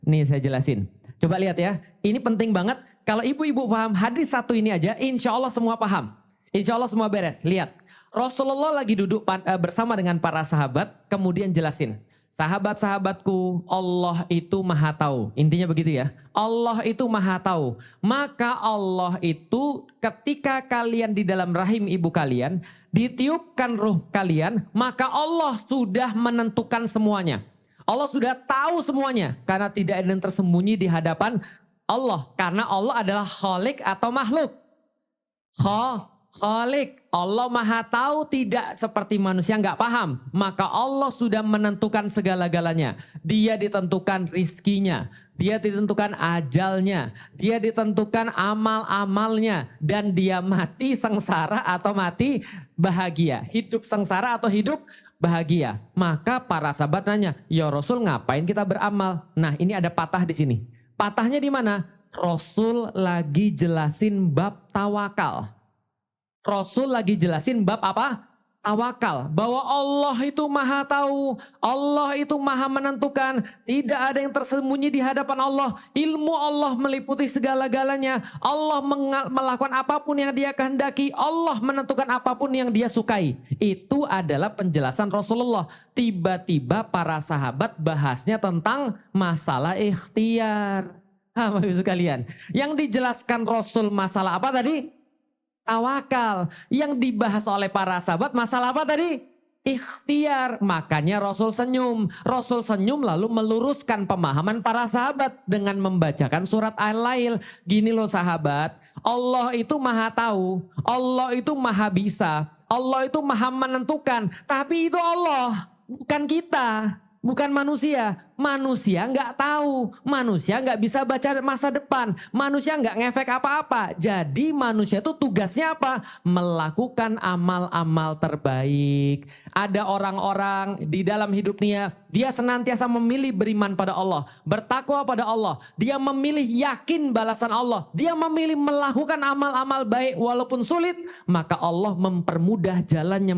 Nih saya jelasin. Coba lihat ya, ini penting banget. Kalau ibu-ibu paham hadis satu ini aja, insya Allah semua paham. Insya Allah semua beres. Lihat, Rasulullah lagi duduk bersama dengan para sahabat, kemudian jelasin. Sahabat-sahabatku, Allah itu maha tahu. Intinya begitu ya. Allah itu maha tahu. Maka Allah itu ketika kalian di dalam rahim ibu kalian, ditiupkan ruh kalian, maka Allah sudah menentukan semuanya. Allah sudah tahu semuanya karena tidak ada yang tersembunyi di hadapan Allah. Karena Allah adalah khalik atau makhluk. Khalik. Allah maha tahu tidak seperti manusia nggak paham. Maka Allah sudah menentukan segala-galanya. Dia ditentukan rizkinya. Dia ditentukan ajalnya. Dia ditentukan amal-amalnya. Dan dia mati sengsara atau mati bahagia. Hidup sengsara atau hidup bahagia. Maka para sahabat nanya, ya Rasul ngapain kita beramal? Nah ini ada patah di sini. Patahnya di mana? Rasul lagi jelasin bab tawakal. Rasul lagi jelasin bab apa? Tawakal. Bahwa Allah itu maha tahu. Allah itu maha menentukan. Tidak ada yang tersembunyi di hadapan Allah. Ilmu Allah meliputi segala-galanya. Allah melakukan apapun yang dia kehendaki. Allah menentukan apapun yang dia sukai. Itu adalah penjelasan Rasulullah. Tiba-tiba para sahabat bahasnya tentang masalah ikhtiar. Bapak Ibu sekalian. Yang dijelaskan Rasul masalah apa tadi? Tawakal. Yang dibahas oleh para sahabat masalah apa tadi? Ikhtiar. Makanya Rasul senyum. Rasul senyum lalu meluruskan pemahaman para sahabat dengan membacakan surat Al-Lail. Gini loh sahabat, Allah itu maha tahu, Allah itu maha bisa, Allah itu maha menentukan. Tapi itu Allah, bukan kita. Bukan manusia. Manusia nggak tahu. Manusia nggak bisa baca masa depan. Manusia nggak ngefek apa-apa. Jadi manusia itu tugasnya apa? Melakukan amal-amal terbaik. Ada orang-orang di dalam hidupnya, dia senantiasa memilih beriman pada Allah. Bertakwa pada Allah. Dia memilih yakin balasan Allah. Dia memilih melakukan amal-amal baik walaupun sulit. Maka Allah mempermudah jalannya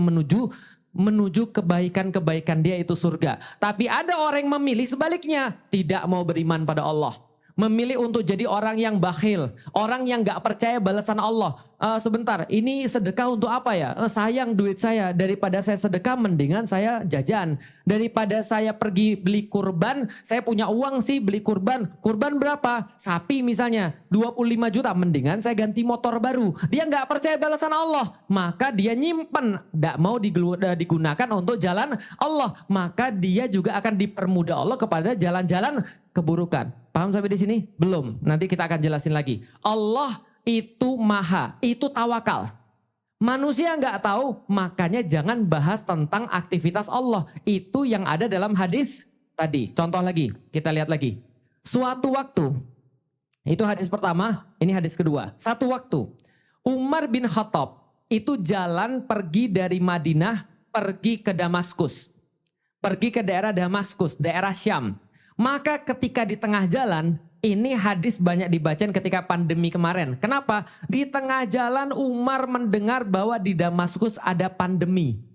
menuju kebaikan-kebaikan dia itu surga. Tapi ada orang yang memilih sebaliknya, tidak mau beriman pada Allah. Memilih untuk jadi orang yang bakhil, orang yang gak percaya balasan Allah. Sebentar, ini sedekah untuk apa ya? Sayang duit saya, daripada saya sedekah mendingan saya jajan. Daripada saya pergi beli kurban, saya punya uang sih beli kurban. Kurban berapa? Sapi misalnya, 25 juta, mendingan saya ganti motor baru. Dia gak percaya balasan Allah, maka dia nyimpen, gak mau digunakan untuk jalan Allah. Maka dia juga akan dipermudah Allah kepada jalan-jalan keburukan. Paham sampai di sini? Belum. Nanti kita akan jelasin lagi. Allah itu maha, itu tawakal. Manusia nggak tahu, makanya jangan bahas tentang aktivitas Allah. Itu yang ada dalam hadis tadi. Contoh lagi, kita lihat lagi. Suatu waktu, itu hadis pertama, ini hadis kedua. Satu waktu, Umar bin Khattab itu jalan pergi dari Madinah, pergi ke Damaskus. Pergi ke daerah Damaskus, daerah Syam. Maka ketika di tengah jalan, ini hadis banyak dibacain ketika pandemi kemarin. Kenapa? Di tengah jalan Umar mendengar bahwa di Damaskus ada pandemi.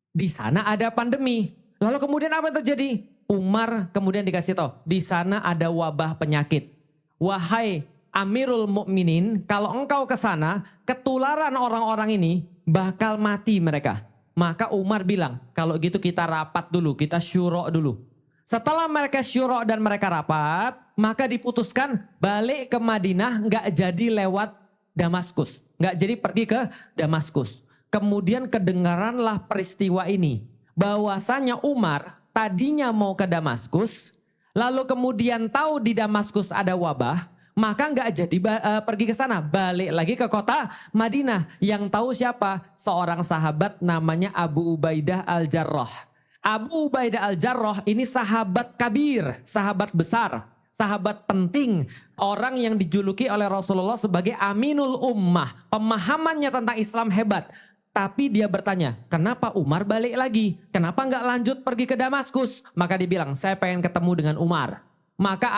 Di sana ada pandemi. Lalu kemudian apa yang terjadi? Umar kemudian dikasih tahu, di sana ada wabah penyakit. Wahai Amirul Mukminin, kalau engkau ke sana, ketularan orang-orang ini bakal mati mereka. Maka Umar bilang, kalau gitu kita rapat dulu, kita syuro dulu. Setelah mereka syuro dan mereka rapat, maka diputuskan balik ke Madinah, nggak jadi lewat Damaskus, nggak jadi pergi ke Damaskus. Kemudian kedengaranlah peristiwa ini, bahwasanya Umar tadinya mau ke Damaskus, lalu kemudian tahu di Damaskus ada wabah, maka nggak jadi pergi ke sana, balik lagi ke kota Madinah. Yang tahu siapa? Seorang sahabat namanya Abu Ubaidah Al-Jarrah. Abu Ubaidah Al-Jarrah ini sahabat kabir, sahabat besar, sahabat penting. Orang yang dijuluki oleh Rasulullah sebagai Aminul Ummah. Pemahamannya tentang Islam hebat. Tapi dia bertanya, kenapa Umar balik lagi? Kenapa nggak lanjut pergi ke Damaskus? Maka dia bilang, saya pengen ketemu dengan Umar. Maka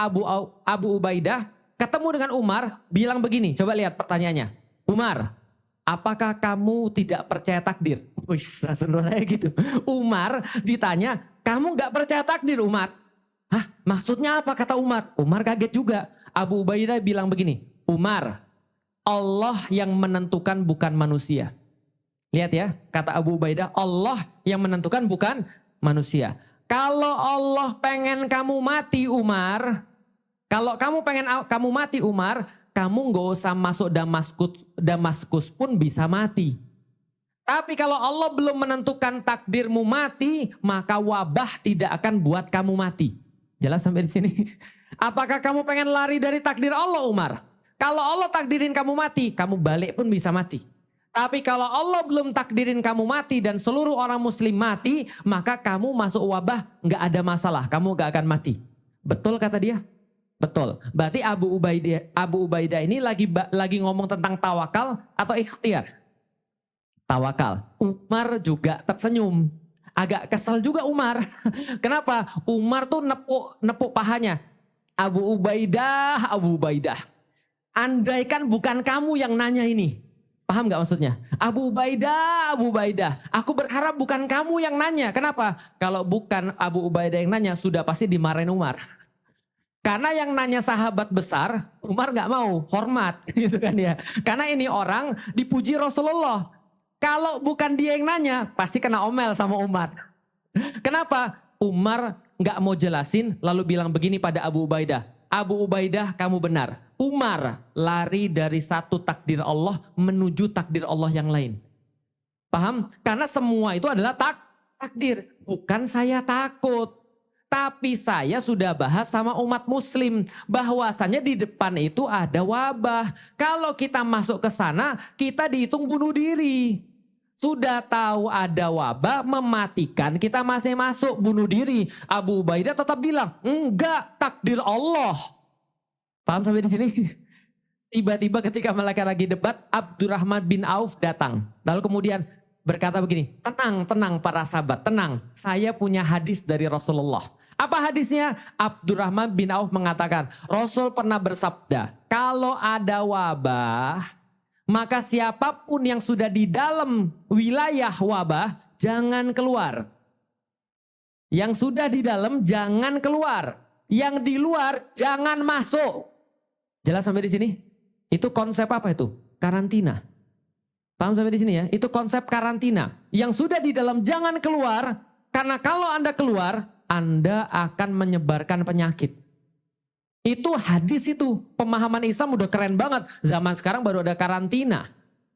Abu Ubaidah ketemu dengan Umar, bilang begini, coba lihat pertanyaannya. Umar, apakah kamu tidak percaya takdir? Wih, langsung kayak gitu. Umar ditanya, kamu gak percaya takdir Umar? Hah, maksudnya apa kata Umar? Umar kaget juga. Abu Ubaidah bilang begini, Umar, Allah yang menentukan bukan manusia. Lihat ya, kata Abu Ubaidah, Allah yang menentukan bukan manusia. Kalau Allah pengen kamu mati Umar, kalau kamu pengen kamu mati Umar, kamu nggak usah masuk Damaskus pun bisa mati. Tapi kalau Allah belum menentukan takdirmu mati, maka wabah tidak akan buat kamu mati. Jelas sampai di sini? Apakah kamu pengen lari dari takdir Allah Umar? Kalau Allah takdirin kamu mati, kamu balik pun bisa mati. Tapi kalau Allah belum takdirin kamu mati dan seluruh orang muslim mati, maka kamu masuk wabah nggak ada masalah, kamu nggak akan mati. Betul kata dia? Betul. Berarti Abu Ubaidah ini lagi ngomong tentang tawakal atau ikhtiar? Tawakal. Umar juga tersenyum. Agak kesal juga Umar. Kenapa? Umar tuh nepuk pahanya. Abu Ubaidah. Andaikan bukan kamu yang nanya ini. Paham gak maksudnya? Abu Ubaidah. Aku berharap bukan kamu yang nanya. Kenapa? Kalau bukan Abu Ubaidah yang nanya, sudah pasti dimarahin Umar. Karena yang nanya sahabat besar, Umar gak mau, hormat. Gitu kan ya. Karena ini orang dipuji Rasulullah. Kalau bukan dia yang nanya, pasti kena omel sama Umar. Kenapa? Umar nggak mau jelasin, lalu bilang begini pada Abu Ubaidah. Abu Ubaidah, kamu benar. Umar lari dari satu takdir Allah menuju takdir Allah yang lain. Paham? Karena semua itu adalah takdir. Bukan saya takut. Tapi saya sudah bahas sama umat muslim. Bahwasanya di depan itu ada wabah. Kalau kita masuk ke sana, kita dihitung bunuh diri. Sudah tahu ada wabah mematikan, kita masih masuk bunuh diri. Abu Ubaidah tetap bilang, enggak, takdir Allah. Paham sampai di sini? Tiba-tiba ketika mereka lagi debat, Abdurrahman bin Auf datang. Lalu kemudian berkata begini, tenang para sahabat, tenang. Saya punya hadis dari Rasulullah. Apa hadisnya? Abdurrahman bin Auf mengatakan, Rasul pernah bersabda, kalau ada wabah, maka siapapun yang sudah di dalam wilayah wabah, jangan keluar. Yang sudah di dalam, jangan keluar. Yang di luar, jangan masuk. Jelas sampai di sini? Itu konsep apa itu? Karantina. Paham sampai di sini ya? Itu konsep karantina. Yang sudah di dalam, jangan keluar. Karena kalau Anda keluar, Anda akan menyebarkan penyakit. Itu hadis itu. Pemahaman Islam udah keren banget. Zaman sekarang baru ada karantina.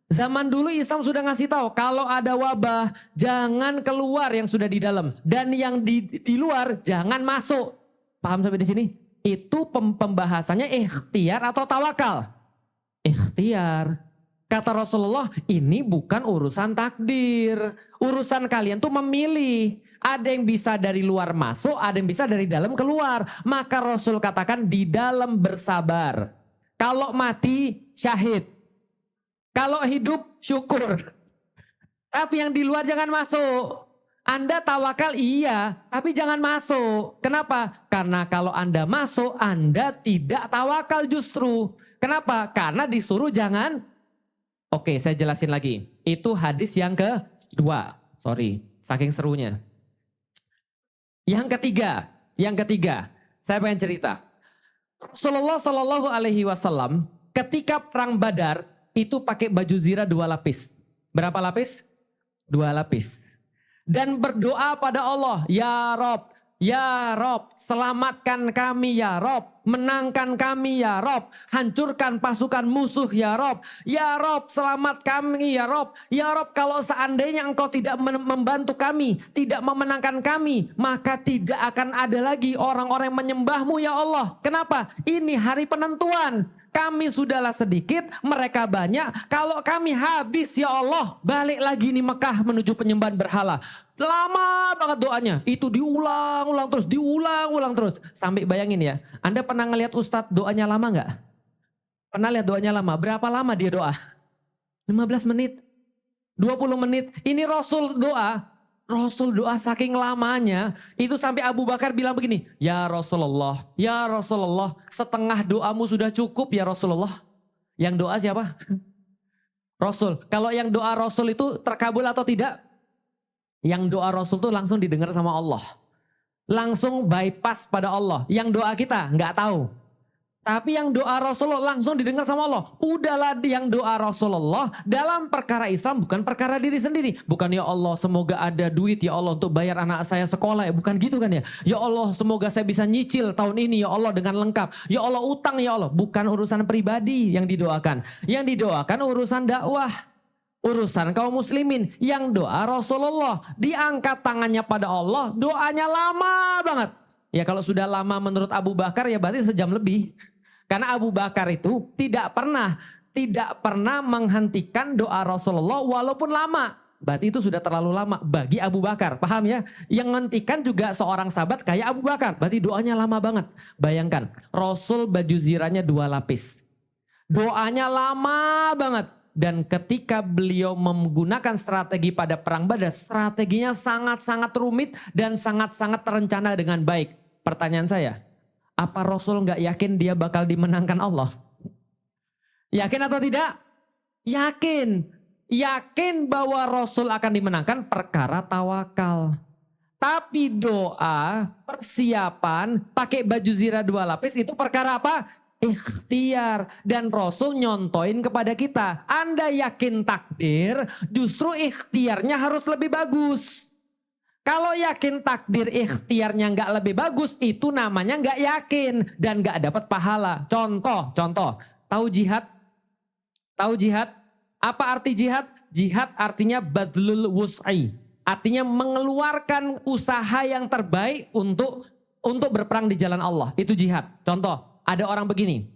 Zaman dulu Islam sudah ngasih tahu kalau ada wabah jangan keluar yang sudah di dalam. Dan yang di luar jangan masuk. Paham sampai di sini? Itu pembahasannya ikhtiar atau tawakal? Ikhtiar. Kata Rasulullah, ini bukan urusan takdir. Urusan kalian tuh memilih. Ada yang bisa dari luar masuk, ada yang bisa dari dalam keluar. Maka Rasul katakan di dalam bersabar. Kalau mati, syahid. Kalau hidup, syukur. Tapi yang di luar jangan masuk. Anda tawakal iya, tapi jangan masuk. Kenapa? Karena kalau Anda masuk, Anda tidak tawakal justru. Kenapa? Karena disuruh jangan. Oke, saya jelasin lagi. Itu hadis yang kedua. Sorry, saking serunya. Yang ketiga, saya pengen cerita. Rasulullah Shallallahu Alaihi Wasallam ketika perang Badar itu pakai baju zirah 2 lapis. Berapa lapis? 2 lapis. Dan berdoa pada Allah, Ya Rob, selamatkan kami ya Rob, menangkan kami ya Rob, hancurkan pasukan musuh ya Rob, selamat kami ya Rob, kalau seandainya engkau tidak membantu kami, tidak memenangkan kami, maka tidak akan ada lagi orang-orang yang menyembahmu ya Allah. Kenapa? Ini hari penentuan. Kami sudahlah sedikit, mereka banyak. Kalau kami habis ya Allah, balik lagi nih Mekah menuju penyembahan berhala. Lama banget doanya. Itu diulang-ulang terus. Sampai bayangin ya, Anda pernah ngelihat Ustadz doanya lama nggak? Pernah lihat doanya lama? Berapa lama dia doa? 15 menit, 20 menit. Ini Rasul doa saking lamanya, itu sampai Abu Bakar bilang begini, ya Rasulullah, setengah doamu sudah cukup ya Rasulullah. Yang doa siapa? Rasul. Kalau yang doa Rasul itu terkabul atau tidak? Yang doa Rasul itu langsung didengar sama Allah. langsung bypass pada Allah. Yang doa kita nggak tahu. Tapi yang doa Rasulullah langsung didengar sama Allah. Udahlah, yang doa Rasulullah dalam perkara Islam bukan perkara diri sendiri. Bukan ya Allah semoga ada duit ya Allah untuk bayar anak saya sekolah ya. Bukan gitu kan ya. Ya Allah semoga saya bisa nyicil tahun ini ya Allah dengan lengkap. Ya Allah utang ya Allah. Bukan urusan pribadi yang didoakan. Yang didoakan urusan dakwah. Urusan kaum muslimin. Yang doa Rasulullah diangkat tangannya pada Allah. Doanya lama banget. Ya kalau sudah lama menurut Abu Bakar ya berarti sejam lebih. Karena Abu Bakar itu tidak pernah menghentikan doa Rasulullah walaupun lama. Berarti itu sudah terlalu lama bagi Abu Bakar. Paham ya? Yang menghentikan juga seorang sahabat kayak Abu Bakar. Berarti doanya lama banget. Bayangkan, Rasul baju zirahnya 2 lapis. Doanya lama banget. Dan ketika beliau menggunakan strategi pada perang Badar, strateginya sangat-sangat rumit dan sangat-sangat terencana dengan baik. Pertanyaan saya, apa Rasul nggak yakin dia bakal dimenangkan Allah? Yakin atau tidak? Yakin. Yakin bahwa Rasul akan dimenangkan perkara tawakal. Tapi doa, persiapan, pakai baju zirah 2 lapis itu perkara apa? Ikhtiar. Dan Rasul nyontoin kepada kita. Anda yakin takdir, justru ikhtiarnya harus lebih bagus. Kalau yakin takdir ikhtiarnya nggak lebih bagus, itu namanya nggak yakin dan nggak dapat pahala. Contoh. Tahu jihad? Tahu jihad? Apa arti jihad? Jihad artinya badlul wus'i. Artinya mengeluarkan usaha yang terbaik untuk berperang di jalan Allah. Itu jihad. Contoh, ada orang begini.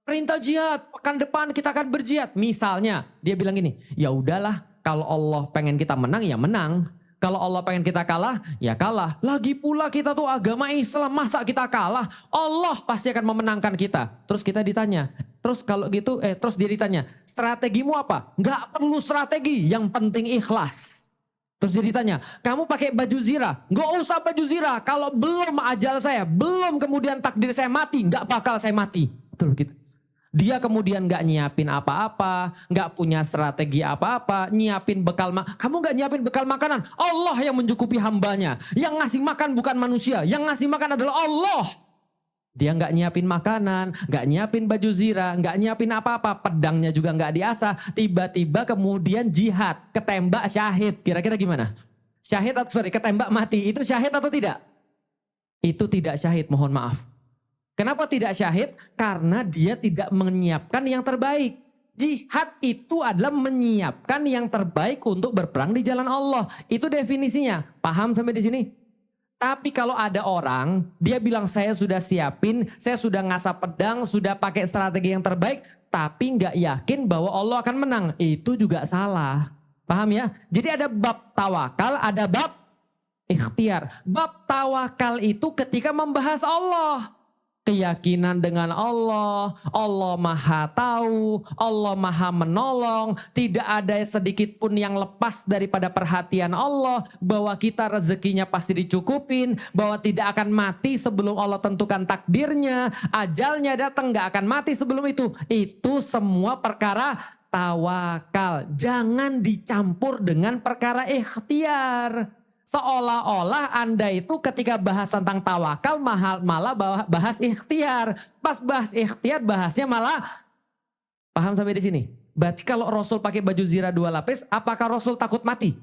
Perintah jihad, pekan depan kita akan berjihad. Misalnya, dia bilang gini, ya udahlah kalau Allah pengen kita menang, ya menang. Kalau Allah pengen kita kalah, ya kalah. Lagi pula kita tuh agama Islam, masa kita kalah? Allah pasti akan memenangkan kita. Terus kita ditanya, terus kalau gitu, terus dia ditanya, strategimu apa? Nggak perlu strategi, yang penting ikhlas. Terus dia ditanya, kamu pakai baju zirah? Nggak usah baju zirah, kalau belum ajal saya, belum kemudian takdir saya mati, nggak bakal saya mati. Betul gitu. Dia kemudian gak nyiapin apa-apa, gak punya strategi apa-apa, nyiapin bekal kamu gak nyiapin bekal makanan, Allah yang mencukupi hambanya. Yang ngasih makan bukan manusia, yang ngasih makan adalah Allah. Dia gak nyiapin makanan, gak nyiapin baju zirah, gak nyiapin apa-apa, pedangnya juga gak diasah. Tiba-tiba kemudian jihad, ketembak syahid. Kira-kira gimana? Syahid atau ketembak mati, itu syahid atau tidak? Itu tidak syahid, mohon maaf. Kenapa tidak syahid? Karena dia tidak menyiapkan yang terbaik. Jihad itu adalah menyiapkan yang terbaik untuk berperang di jalan Allah. Itu definisinya. Paham sampai di sini? Tapi kalau ada orang, dia bilang saya sudah siapin, saya sudah ngasah pedang, sudah pakai strategi yang terbaik, tapi nggak yakin bahwa Allah akan menang. Itu juga salah. Paham ya? Jadi ada bab tawakal, ada bab ikhtiar. Bab tawakal itu ketika membahas Allah. Keyakinan dengan Allah, Allah maha tahu, Allah maha menolong, tidak ada sedikit pun yang lepas daripada perhatian Allah, bahwa kita rezekinya pasti dicukupin, bahwa tidak akan mati sebelum Allah tentukan takdirnya, ajalnya datang gak akan mati sebelum itu. Itu semua perkara tawakal, jangan dicampur dengan perkara ikhtiar. Seolah-olah Anda itu ketika bahas tentang tawakal malah bahas ikhtiar. Pas bahas ikhtiar bahasnya malah, paham sampai di sini? Berarti kalau Rasul pakai baju zirah 2 lapis, apakah Rasul takut mati?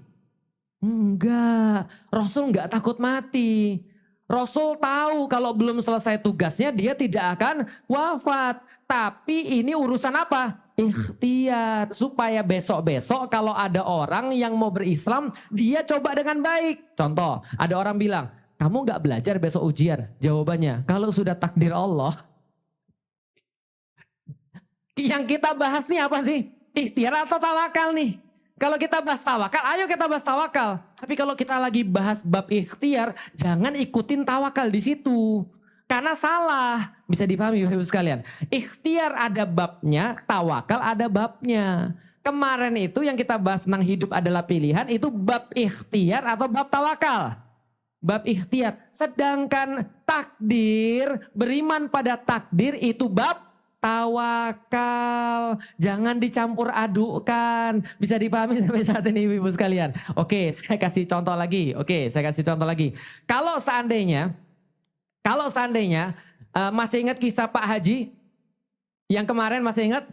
Enggak, Rasul enggak takut mati. Rasul tahu kalau belum selesai tugasnya dia tidak akan wafat. Tapi ini urusan apa? Ikhtiar, supaya besok-besok kalau ada orang yang mau berislam, dia coba dengan baik. Contoh, ada orang bilang, kamu gak belajar besok ujian? Jawabannya, kalau sudah takdir Allah. Yang kita bahas nih apa sih? Ikhtiar atau tawakal nih? Kalau kita bahas tawakal, ayo kita bahas tawakal. Tapi kalau kita lagi bahas bab ikhtiar, jangan ikutin tawakal di situ. Karena salah, bisa dipahami Bapak Ibu sekalian. Ikhtiar ada babnya, tawakal ada babnya. Kemarin itu yang kita bahas tentang hidup adalah pilihan, itu bab ikhtiar atau bab tawakal. Bab ikhtiar. Sedangkan takdir, beriman pada takdir itu bab Tawakal. Jangan dicampur adukkan. Bisa dipahami sampai saat ini ibu-ibu sekalian? Oke, saya kasih contoh lagi. Kalau seandainya masih ingat kisah Pak Haji yang kemarin, masih ingat?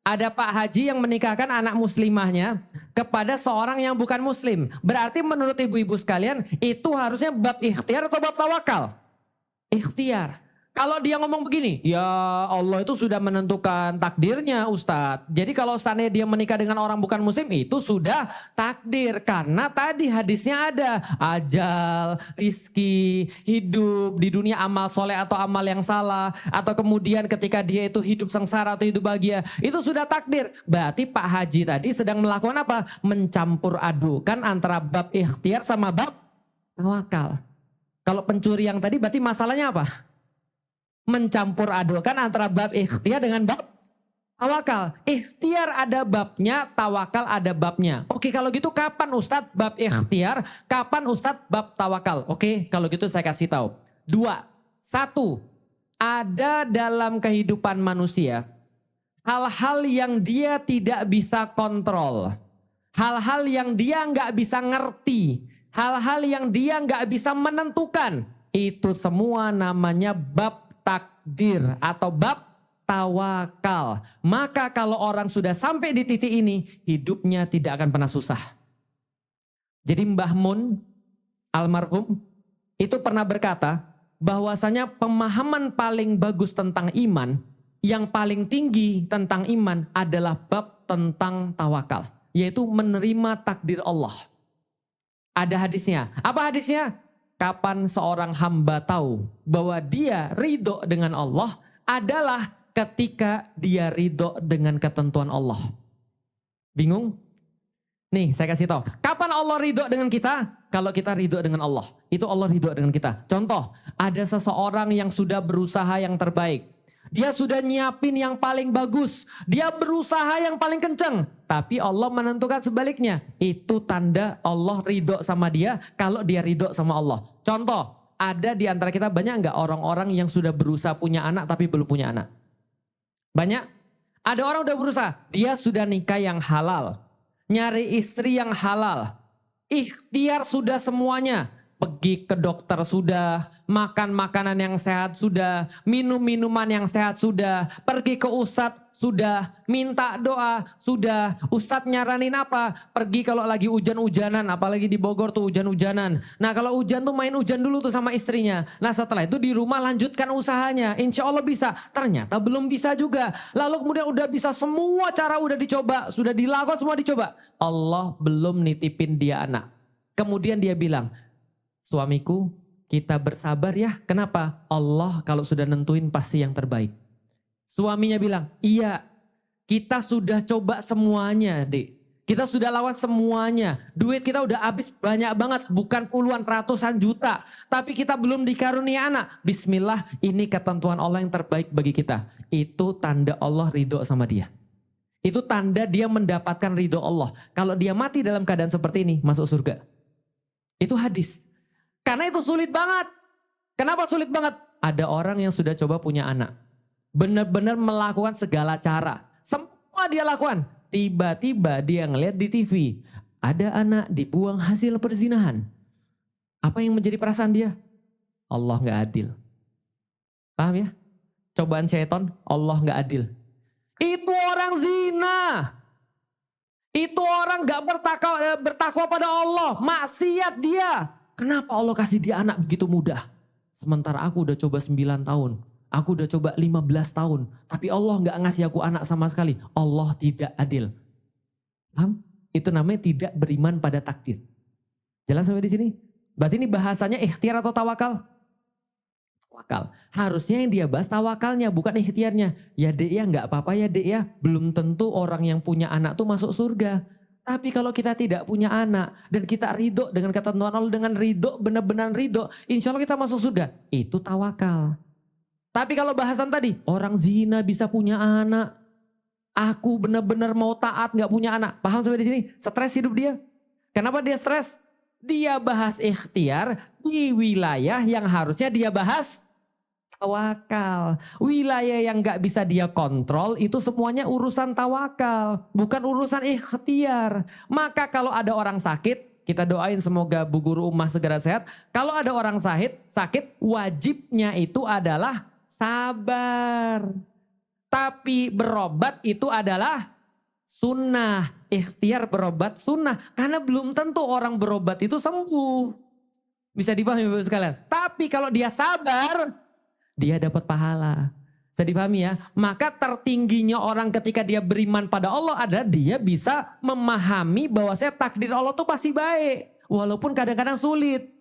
Ada Pak Haji yang menikahkan anak muslimahnya kepada seorang yang bukan muslim. Berarti menurut ibu-ibu sekalian itu harusnya bab ikhtiar atau bab tawakal? Ikhtiar. Kalau dia ngomong begini, ya Allah itu sudah menentukan takdirnya Ustadz. Jadi kalau seandainya dia menikah dengan orang bukan muslim itu sudah takdir. Karena tadi hadisnya ada ajal, rizki, hidup di dunia amal soleh atau amal yang salah. Atau kemudian ketika dia itu hidup sengsara atau hidup bahagia. Itu sudah takdir. Berarti Pak Haji tadi sedang melakukan apa? Mencampur adukan antara bab ikhtiar sama bab tawakal. Kalau pencuri yang tadi berarti masalahnya apa? Mencampur adukan antara bab ikhtiar dengan bab tawakal. Ikhtiar ada babnya, tawakal ada babnya. Oke, kalau gitu kapan Ustadz bab ikhtiar, kapan Ustadz bab tawakal? Oke, kalau gitu saya kasih tahu. 2. 1. Ada dalam kehidupan manusia hal-hal yang dia tidak bisa kontrol. Hal-hal yang dia nggak bisa ngerti. Hal-hal yang dia nggak bisa menentukan. Itu semua namanya bab takdir atau bab tawakal. Maka kalau orang sudah sampai di titik ini, hidupnya tidak akan pernah susah. Jadi Mbah Mun almarhum itu pernah berkata bahwasanya pemahaman paling bagus tentang iman, yang paling tinggi tentang iman adalah bab tentang tawakal, yaitu menerima takdir Allah. Ada hadisnya. Apa hadisnya? Kapan seorang hamba tahu bahwa dia ridho dengan Allah adalah ketika dia ridho dengan ketentuan Allah. Bingung? Nih saya kasih tahu. Kapan Allah ridho dengan kita? Kalau kita ridho dengan Allah. Itu Allah ridho dengan kita. Contoh, ada seseorang yang sudah berusaha yang terbaik. Dia sudah nyiapin yang paling bagus. Dia berusaha yang paling kenceng. Tapi Allah menentukan sebaliknya. Itu tanda Allah ridho sama dia kalau dia ridho sama Allah. Contoh, ada di antara kita banyak nggak orang-orang yang sudah berusaha punya anak tapi belum punya anak? Banyak? Ada orang udah berusaha. Dia sudah nikah yang halal. Nyari istri yang halal. Ikhtiar sudah semuanya. Pergi ke dokter sudah, makan makanan yang sehat sudah, minum minuman yang sehat sudah, pergi ke ustadz sudah, minta doa sudah, ustadz nyaranin apa? Pergi kalau lagi hujan-hujanan, apalagi di Bogor tuh hujan-hujanan. Nah kalau hujan tuh main hujan dulu tuh sama istrinya. Nah setelah itu di rumah lanjutkan usahanya, insya Allah bisa. Ternyata belum bisa juga. Lalu kemudian udah bisa, semua cara udah dicoba, sudah dilakukan semua dicoba. Allah belum nitipin dia anak. Kemudian dia bilang, suamiku, kita bersabar ya. Kenapa? Allah kalau sudah nentuin pasti yang terbaik. Suaminya bilang, iya, kita sudah coba semuanya, Dek. Kita sudah lawan semuanya. Duit kita udah habis banyak banget, bukan puluhan, ratusan juta. Tapi kita belum dikarunia anak. Bismillah, ini ketentuan Allah yang terbaik bagi kita. Itu tanda Allah ridho sama dia. Itu tanda dia mendapatkan ridho Allah. Kalau dia mati dalam keadaan seperti ini, masuk surga. Itu hadis. Karena itu sulit banget. Kenapa sulit banget? Ada orang yang sudah coba punya anak. Benar-benar melakukan segala cara. Semua dia lakukan. Tiba-tiba dia ngeliat di TV. Ada anak dibuang hasil perzinahan. Apa yang menjadi perasaan dia? Allah gak adil. Paham ya? Cobaan syaitan, Allah gak adil. Itu orang zina. Itu orang gak bertakwa pada Allah. Maksiat dia. Kenapa Allah kasih dia anak begitu mudah? Sementara aku udah coba 9 tahun. Aku udah coba 15 tahun. Tapi Allah gak ngasih aku anak sama sekali. Allah tidak adil. Paham? Itu namanya tidak beriman pada takdir. Jelas sampai di sini? Berarti ini bahasanya ikhtiar atau tawakal? Tawakal. Harusnya yang dia bahas tawakalnya, bukan ikhtiarnya. Ya dek ya, gak apa-apa ya dek ya. Belum tentu orang yang punya anak tuh masuk surga. Tapi kalau kita tidak punya anak dan kita ridho dengan ketentuan Allah, dengan ridho, benar-benar ridho, insya Allah kita masuk surga. Itu tawakal. Tapi kalau bahasan tadi, orang zina bisa punya anak. Aku benar-benar mau taat gak punya anak. Paham sampai di sini? Stres hidup dia. Kenapa dia stres? Dia bahas ikhtiar di wilayah yang harusnya dia bahas Tawakal. Wilayah yang gak bisa dia kontrol itu semuanya urusan tawakal. Bukan urusan ikhtiar. Maka kalau ada orang sakit, kita doain semoga Bu Guru Ummah segera sehat. Kalau ada orang sakit wajibnya itu adalah sabar. Tapi berobat itu adalah sunnah. Ikhtiar berobat sunnah. Karena belum tentu orang berobat itu sembuh. Bisa dipahami Bapak sekalian. Tapi kalau dia sabar, dia dapat pahala. Bisa dipahami ya? Maka tertingginya orang ketika dia beriman pada Allah adalah dia bisa memahami bahwa takdir Allah itu pasti baik. Walaupun kadang-kadang sulit.